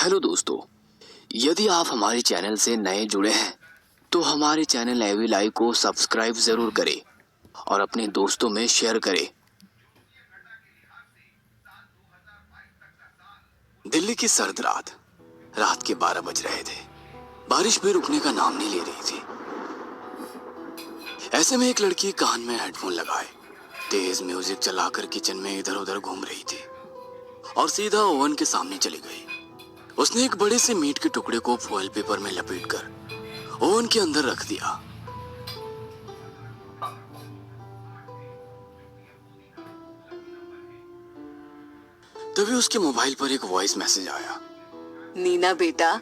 Hello दोस्तों, यदि आप हमारे चैनल से नए जुड़े हैं तो हमारे चैनल एवी लाइव को सब्सक्राइब जरूर करें और अपने दोस्तों में शेयर करें। दिल्ली की सर्द रात के 12 बज रहे थे। बारिश भी रुकने का नाम नहीं ले रही थी। ऐसे में एक लड़की कान में हेडफोन लगाए तेज म्यूजिक चलाकर किचन में इधर उधर घूम रही थी और सीधा ओवन के सामने चली गई। उसने एक बड़े से मीट के टुकड़े को फॉइल पेपर में लपेटकर ओवन के अंदर रख दिया। तभी उसके मोबाइल पर एक वॉइस मैसेज आया। नीना बेटा,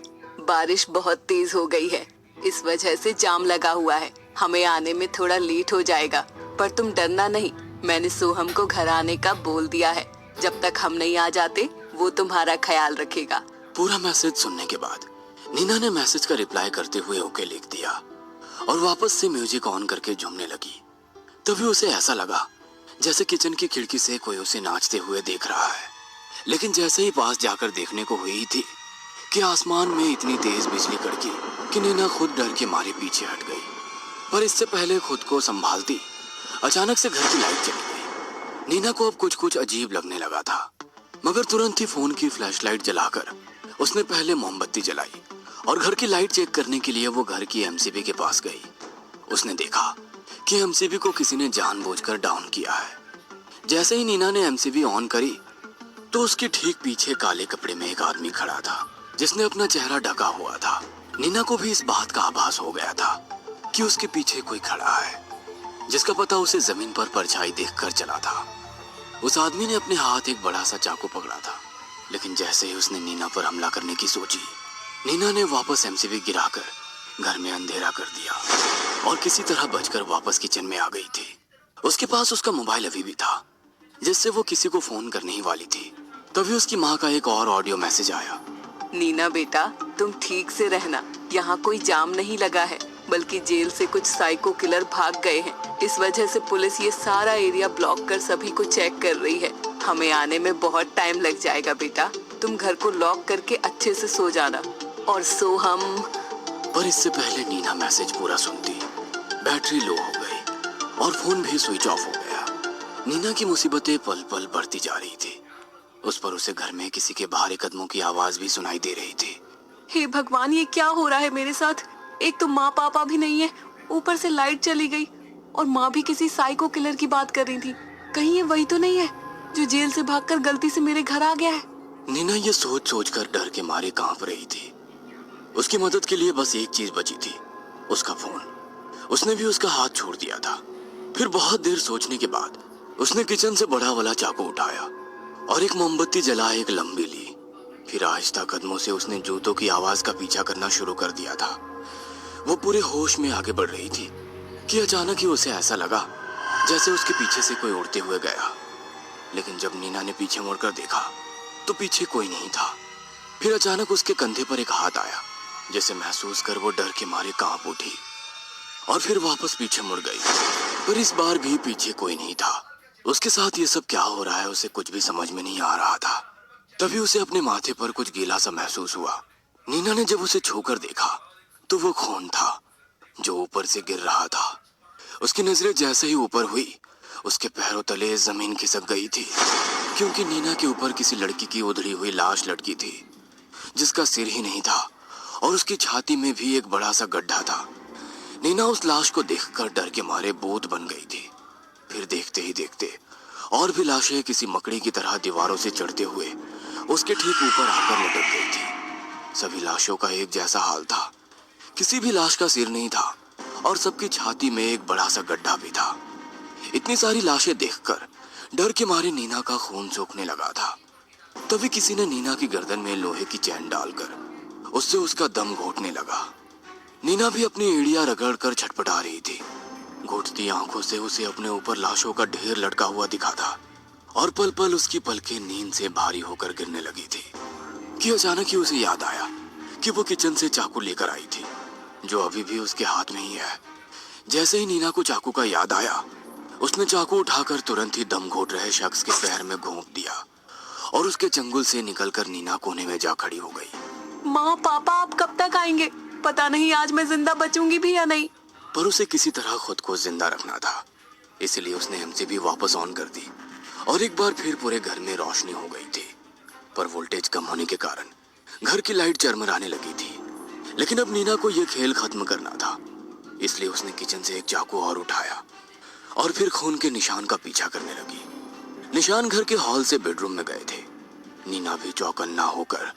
बारिश बहुत तेज हो गई है, इस वजह से जाम लगा हुआ है। हमें आने में थोड़ा लेट हो जाएगा, पर तुम डरना नहीं। मैंने सोहम को घर आने का बोल दिया है। जब तक हम नहीं आ जाते वो तुम्हारा ख्याल रखेगा। पूरा मैसेज सुनने के बाद नीना ने मैसेज का रिप्लाई करते हुए ओके लिख दिया और वापस से म्यूजिक ऑन करके झूमने लगी। तभी उसे ऐसा लगा जैसे किचन की खिड़की से कोई उसे नाचते हुए देख रहा है। लेकिन जैसे ही पास जाकर देखने को हुई थी कि आसमान में इतनी तेज बिजली कड़की कि नीना खुद डर के मारे पीछे हट गई। पर इससे पहले खुद को संभालती अचानक से घर की लाइट चली गई। नीना को अब कुछ अजीब लगने लगा था, मगर तुरंत ही फोन की फ्लैशलाइट जलाकर उसने पहले मोमबत्ती जलाई और घर की लाइट चेक करने के लिए वो घर की एमसीबी के पास गई। उसने देखा कि एमसीबी को किसी ने जानबूझकर डाउन किया है। जैसे ही नीना ने एमसीबी ऑन करी तो उसके ठीक पीछे काले कपड़े में एक आदमी खड़ा था जिसने अपना चेहरा ढका हुआ था। नीना को भी इस बात का आभास हो गया था कि उसके पीछे कोई खड़ा है, जिसका पता उसे जमीन पर परछाई देखकर चला था। उस आदमी ने अपने हाथ एक बड़ा सा चाकू पकड़ा था, लेकिन जैसे ही उसने नीना पर हमला करने की सोची, नीना ने वापस एमसीबी गिराकर घर में अंधेरा कर दिया और किसी तरह बचकर वापस किचन में आ गई थी। उसके पास उसका मोबाइल अभी भी था जिससे वो किसी को फोन करने ही वाली थी। तभी उसकी माँ का एक और ऑडियो मैसेज आया। नीना बेटा, तुम ठीक से रहना। यहाँ कोई जाम नहीं लगा है, बल्कि जेल से कुछ साइको किलर भाग गए हैं। इस वजह से पुलिस ये सारा एरिया ब्लॉक कर सभी को चेक कर रही है। हमें आने में बहुत टाइम लग जाएगा बेटा। तुम घर को लॉक करके अच्छे से सो जाना। और सोहम। पर इससे पहले नीना मैसेज पूरा सुनती बैटरी लो हो गई और फोन भी स्विच ऑफ हो गया। नीना की मुसीबतें पल पल बढ़ती जा रही थी। उस पर उसे घर में किसी के भारी कदमों की आवाज भी सुनाई दे रही थी। हे भगवान, ये क्या हो रहा है मेरे साथ? एक तो माँ पापा भी नहीं है, ऊपर से लाइट चली गई और माँ भी किसी साइको किलर की बात कर रही थी। कहीं ये वही तो नहीं है जो जेल से भागकर गलती से मेरे घर आ गया है? नीना ये सोच कर डर के मारे कांप रही थी। उसकी मदद के लिए बस एक चीज बची थी, उसका फोन। उसने भी उसका हाथ छोड़ दिया था। फिर बहुत देर सोचने के बाद उसने किचन से बड़ा वाला चाकू उठाया और एक मोमबत्ती जला एक लंबी ली। फिर आहिस्ता कदमों से उसने जूतों की आवाज का पीछा करना शुरू कर दिया था। वो पूरे होश में आगे बढ़ रही थी कि अचानक ही उसे ऐसा लगा जैसे उसके पीछे से कोई उड़ते हुए गया। लेकिन जब नीना ने पीछे मुड़कर देखा तो पीछे कोई नहीं था। फिर अचानक उसके कंधे पर एक हाथ आया, जिसे महसूस कर वो डर के मारे कांप उठी और फिर वापस पीछे मुड़ गई। पर इस बार भी पीछे कोई नहीं था। उसके साथ ये सब क्या हो रहा है उसे कुछ भी समझ में नहीं आ रहा था। तभी उसे अपने माथे पर कुछ गीला सा महसूस हुआ। नीना ने जब उसे छूकर देखा तो वो खून था जो ऊपर से गिर रहा था। उसकी नजरें जैसे ही ऊपर हुई उसके पैरों तले जमीन खिसक गई थी, क्योंकि नीना के ऊपर किसी लड़की की उधड़ी हुई लाश लटकी थी जिसका सिर ही नहीं था और उसकी छाती में भी एक बड़ा सा गड्ढा था। नीना उस लाश को देखकर डर के मारे भूत बन गई थी। फिर देखते ही देखते और भी लाशें किसी मकड़ी की तरह दीवारों से चढ़ते हुए उसके ठीक ऊपर आकर लटक गई थी। सभी लाशों का एक जैसा हाल था, किसी भी लाश का सिर नहीं था और सबकी छाती में एक बड़ा सा गड्ढा भी था। इतनी सारी लाशें देखकर डर के मारे नीना का खून सूखने लगा था। तभी किसी ने नीना की गर्दन में लोहे की चैन डालकर उससे उसका दम घोटने लगा। नीना भी अपनी एड़ियां रगड़कर छटपटा रही थी। घुटती आंखों से उसे अपने ऊपर लाशों का ढेर लटका हुआ दिखा था और पल पल उसकी पलकें नींद से भारी होकर गिरने लगी थी कि अचानक ही उसे याद आया कि वो किचन से चाकू लेकर आई थी, जो अभी भी उसके हाथ में ही है। जैसे ही नीना को चाकू का याद आया, उसने चाकू उठाकर तुरंत ही दम घोट रहे शख्स के पैर में घोंप दिया और उसके चंगुल से निकलकर नीना कोने में जा खड़ी हो गई। माँ पापा आप कब तक आएंगे? पता नहीं आज मैं जिंदा बचूंगी भी या नहीं। पर उसे किसी तरह खुद को जिंदा रखना था, इसलिए उसने एमसीबी वापस ऑन कर दी और एक बार फिर पूरे घर में रोशनी हो गई थी। पर वोल्टेज कम होने के कारण घर की लाइट चरमराने लगी थी। लेकिन अब नीना को यह खेल खत्म करना था, इसलिए उसने किचन से एक चाकू और उठाया और फिर खून के निशान का पीछा करने लगी। निशान घर के हॉल से बेडरूम में गए थे। नीना भी चौकन्ना होकर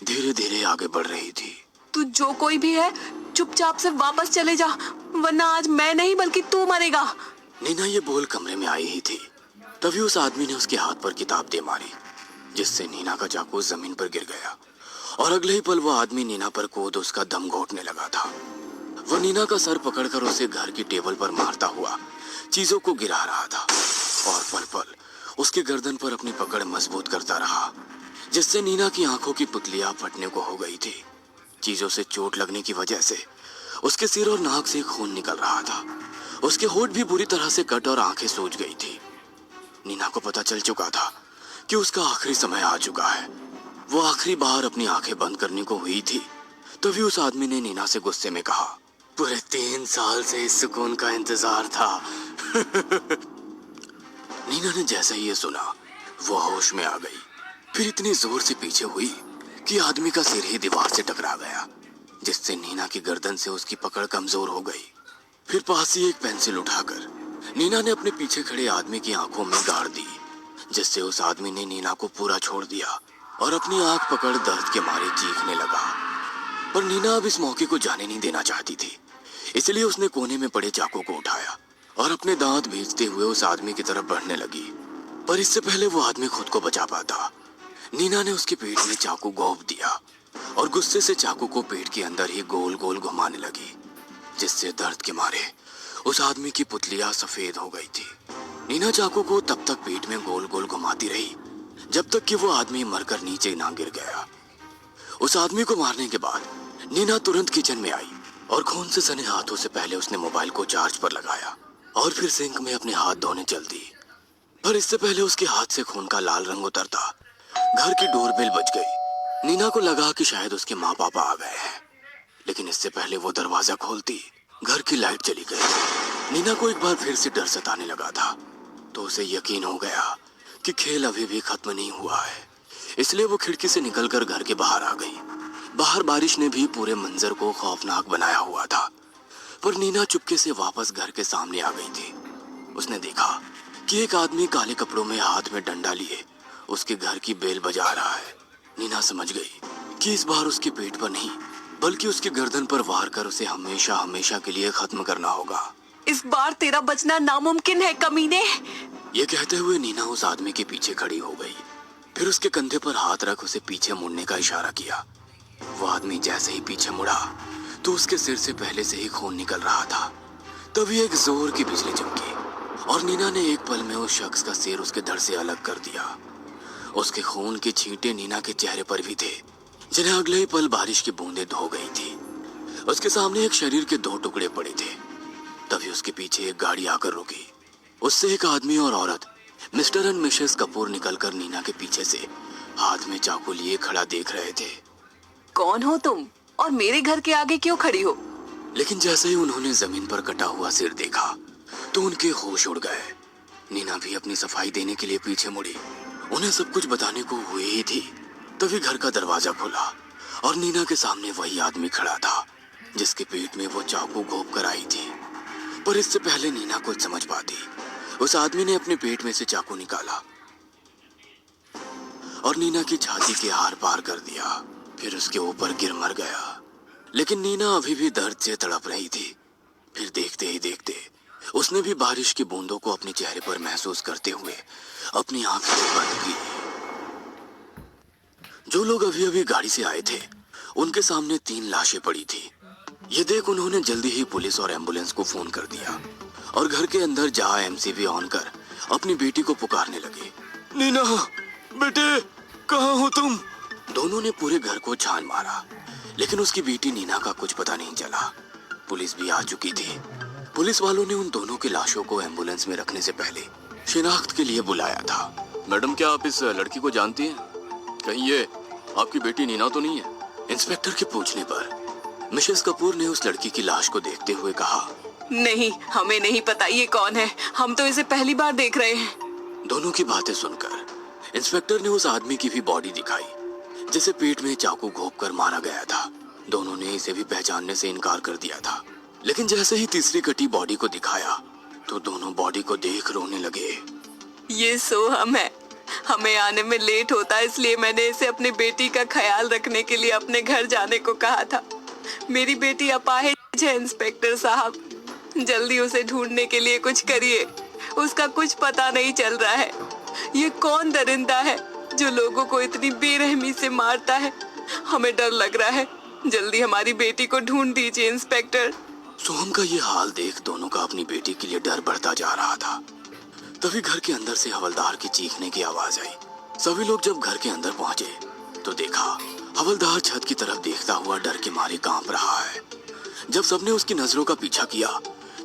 धीरे धीरे आगे बढ़ रही थी। तू जो कोई भी है चुपचाप से वापस चले जा, वरना आज मैं नहीं बल्कि तू मरेगा। नीना ये बोल कमरे में आई ही थी, तभी उस आदमी ने उसके हाथ पर किताब दे मारी, जिससे नीना का चाकू जमीन पर गिर गया और अगले ही पल वो आदमी नीना पर कूद उसका दम घोटने लगा था। वो नीना का सर पकड़कर उसे घर की टेबल पर मारता हुआ चीजों को गिरा रहा था और पल पल उसके गर्दन पर अपनी पकड़ मजबूत करता रहा, जिससे नीना की आंखों की पुतलियां फटने को हो गई थी। चीजों से चोट लगने की वजह से उसके सिर और नाक से खून निकल रहा था। उसके होंठ भी बुरी तरह से कट और आंखें सूज गई थी। नीना को पता चल चुका था कि उसका आखिरी समय आ चुका है। वो आखिरी बार अपनी आंखें बंद करने को हुई थी, तभी उस आदमी ने नीना से गुस्से में कहा, पूरे 3 साल से इस सुकून का इंतजार था। नीना ने जैसे ही ये सुना वो होश में आ गई। फिर इतनी जोर से पीछे हुई कि आदमी का सिर ही दीवार से टकरा गया, जिससे नीना की गर्दन से उसकी पकड़ कमजोर हो गई। फिर पास ही एक पेंसिल उठाकर नीना ने अपने पीछे खड़े आदमी की आंखों में गाड़ दी, जिससे उस आदमी ने नीना को पूरा छोड़ दिया और अपनी आंख पकड़ दर्द के मारे चीखने लगा। पर नीना अब इस मौके को जाने नहीं देना चाहती थी, इसलिए उसने कोने में पड़े चाकू को उठाया और अपने दांत भींचते हुए उस आदमी की तरफ बढ़ने लगी। पर इससे पहले वो आदमी खुद को बचा पाता, नीना ने उसके पेट में चाकू घोंप दिया और गुस्से से चाकू को पेट के अंदर ही गोल गोल घुमाने लगी, जिससे दर्द के मारे उस आदमी की पुतलियां सफेद हो गई थी। नीना चाकू को तब तक पेट में गोल गोल घुमाती रही जब तक कि वो आदमी मरकर नीचे ना गिर गया। उस आदमी को मारने के बाद नीना तुरंत किचन में आई और खून से सने हाथों से पहले उसने मोबाइल को चार्ज पर लगाया और फिर सिंक में अपने हाथ धोने चल दी। पर इससे पहले उसके हाथ से खून का लाल रंग उतरता घर की डोरबेल बज गई। नीना को लगा कि शायद उसके माँ पापा आ गए हैं, लेकिन इससे पहले वो दरवाजा खोलती घर की लाइट चली गई। नीना को एक बार फिर से डर सताने लगा था, तो उसे यकीन हो गया कि खेल अभी भी खत्म नहीं हुआ है, इसलिए वो खिड़की से निकलकर घर के बाहर आ गई। बाहर बारिश ने भी पूरे मंजर को खौफनाक बनाया हुआ था, पर नीना चुपके से वापस घर के सामने आ गई थी। उसने देखा कि एक आदमी काले कपड़ों में हाथ में डंडा लिए उसके घर की बेल बजा रहा है। नीना समझ गई कि इस बार उसके पेट पर नहीं बल्कि उसकी गर्दन पर वार कर उसे हमेशा हमेशा के लिए खत्म करना होगा। इस बार तेरा बचना नामुमकिन है कमीने। ये कहते हुए नीना उस आदमी के पीछे खड़ी हो गई, फिर उसके कंधे पर हाथ रख उसे पीछे मुड़ने का इशारा किया। वो आदमी जैसे ही पीछे मुड़ा तो उसके सिर से पहले से ही खून निकल रहा था। तभी एक जोर की बिजली चमकी और नीना ने एक पल में उस शख्स का सिर उसके धड़ से अलग कर दिया। उसके खून के छींटे नीना के चेहरे पर भी थे, जिन्हें अगले ही पल बारिश की बूंदें धो गई थी। उसके सामने एक शरीर के 2 टुकड़े पड़े थे। तभी उसके पीछे एक गाड़ी आकर रुकी। उससे एक आदमी और औरत मिस्टर एंड मिसेस कपूर निकलकर नीना के पीछे से हाथ में चाकू लिए खड़ा देख रहे थे। कौन हो तुम और मेरे घर के आगे क्यों खड़ी हो? लेकिन जैसे ही उन्होंने जमीन पर कटा हुआ सिर देखा तो उनके होश उड़ गए। नीना भी अपनी सफाई देने के लिए पीछे मुड़ी। उन्हें सब कुछ बताने को हुई ही थी, तभी घर का दरवाजा खुला और नीना के सामने वही आदमी खड़ा था जिसके पेट में वो चाकू घोंप कर आई थी। पर इससे पहले नीना कुछ समझ पाती, उस आदमी ने अपने पेट में से चाकू निकाला और नीना की छाती के आर पार कर दिया, फिर उसके ऊपर गिर मर गया। लेकिन नीना अभी भी दर्द से तड़प रही थी। फिर देखते ही देखते उसने भी बारिश की बूंदों को अपने चेहरे पर महसूस करते हुए अपनी आंखें बंद की। जो लोग अभी अभी गाड़ी से आए थे उनके सामने 3 लाशें पड़ी थी। ये देख उन्होंने जल्दी ही पुलिस और एम्बुलेंस को फोन कर दिया और घर के अंदर जा एमसीबी ऑन कर अपनी बेटी को पुकारने लगे। नीना बेटे, कहाँ हो तुम? दोनों ने पूरे घर को छान मारा, लेकिन उसकी बेटी नीना का कुछ पता नहीं चला। पुलिस भी आ चुकी थी। पुलिस वालों ने उन दोनों की लाशों को एम्बुलेंस में रखने से पहले शिनाख्त के लिए बुलाया था। मैडम, क्या आप इस लड़की को जानती हैं? कहीं ये आपकी बेटी नीना तो नहीं है? इंस्पेक्टर के पूछने पर मिसेस कपूर ने उस लड़की की लाश को देखते हुए कहा, नहीं, हमें नहीं पता ये कौन है। हम तो इसे पहली बार देख रहे हैं। दोनों की बातें सुनकर इंस्पेक्टर ने उस आदमी की भी बॉडी दिखाई जिसे पेट में चाकू घोंपकर मारा गया था। दोनों ने इसे भी पहचानने से इनकार कर दिया था, लेकिन जैसे ही तीसरी कटी बॉडी को दिखाया तो दोनों बॉडी को देख रोने लगे। ये सोहम है। हमें आने में लेट होता है, इसलिए मैंने इसे अपनी बेटी का ख्याल रखने के लिए अपने घर जाने को कहा था। मेरी बेटी अपाहिज है इंस्पेक्टर साहब, जल्दी उसे ढूंढने के लिए कुछ करिए। उसका कुछ पता नहीं चल रहा है। ये कौन दरिंदा है जो लोगों को इतनी बेरहमी से मारता है? हमें डर लग रहा है। जल्दी हमारी बेटी को ढूंढ दीजिए इंस्पेक्टर। सोहम का ये हाल देख दोनों का अपनी बेटी के लिए डर बढ़ता जा रहा था। तभी घर के अंदर से हवलदार की चीखने की आवाज आई। सभी लोग जब घर के अंदर पहुंचे तो देखा हवलदार छत की तरफ देखता हुआ डर के मारे कांप रहा है। जब सबने उसकी नजरों का पीछा किया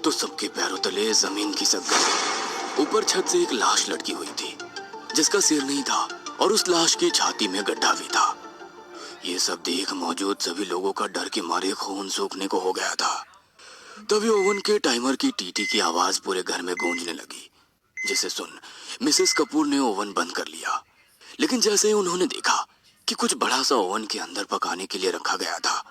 तो सबके पैरों तले जमीन खिसक गई। ऊपर छत से एक लाश लटकी हुई थी जिसका सिर नहीं था और उस लाश की छाती में गड्ढा भी था। ये सब देख मौजूद सभी लोगों का डर के मारे खून सूखने को हो गया था। तभी ओवन के टाइमर की टीटी की आवाज पूरे घर में गूंजने लगी, जिसे सुन मिसेस कपूर ने ओवन बंद कर लिया। लेकिन जैसे ही उन्होंने देखा कि कुछ बड़ा सा ओवन के अंदर पकाने के लिए रखा गया था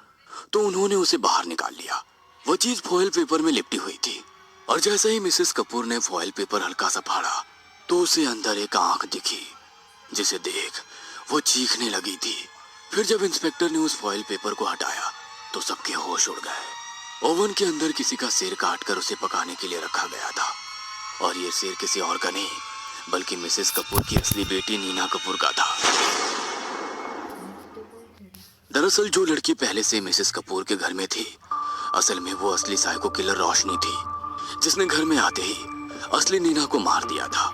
तो उन्होंने उसे बाहर निकाल लिया। वो चीज फॉइल पेपर में लिपटी हुई थी और जैसे ही मिसेस कपूर ने फॉइल पेपर हल्का सा फाड़ा तो उसे अंदर एक आंख दिखी जिसे देख वो चीखने लगी थी। फिर जब इंस्पेक्टर ने उस फॉइल पेपर को हटाया तो सबके होश उड़ गए। ओवन के अंदर किसी का सिर काटकर उसे पकाने के लिए रखा गया था और ये सिर किसी और का नहीं बल्कि मिसेस कपूर की असली बेटी नीना कपूर का था। दरअसल जो लड़की पहले से मिसेस कपूर के घर में थी असल में वो असली साइको किलर रोशनी थी, जिसने घर में आते ही असली नीना को मार दिया था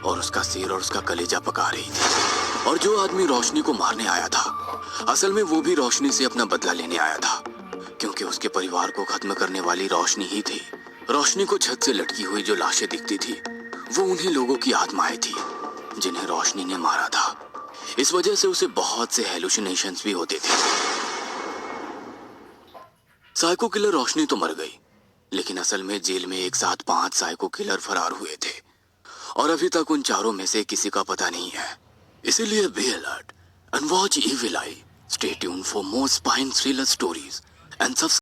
और उसका सिर और उसका कलेजा पका रही थी। और जो आदमी रोशनी को मारने आया था असल में वो भी रोशनी से अपना बदला लेने आया था, क्योंकि उसके परिवार को खत्म करने वाली रोशनी ही थी। रोशनी को छत से लटकी हुई जो लाशें दिखती थी वो उन्हीं लोगों की आत्माएं थी जिन्हें रोशनी ने मारा था। इस वजह से उसे बहुत से हेलुसिनेशंस भी होते थे। साइको किलर रोशनी तो मर गई, लेकिन असल में जेल में एक साथ 5 साइको किलर फरार हुए थे और अभी तक उन चारों में से किसी का पता नहीं है। इसीलिए be alert and watch evil I. Stay tuned for more spine thriller stories and subscribe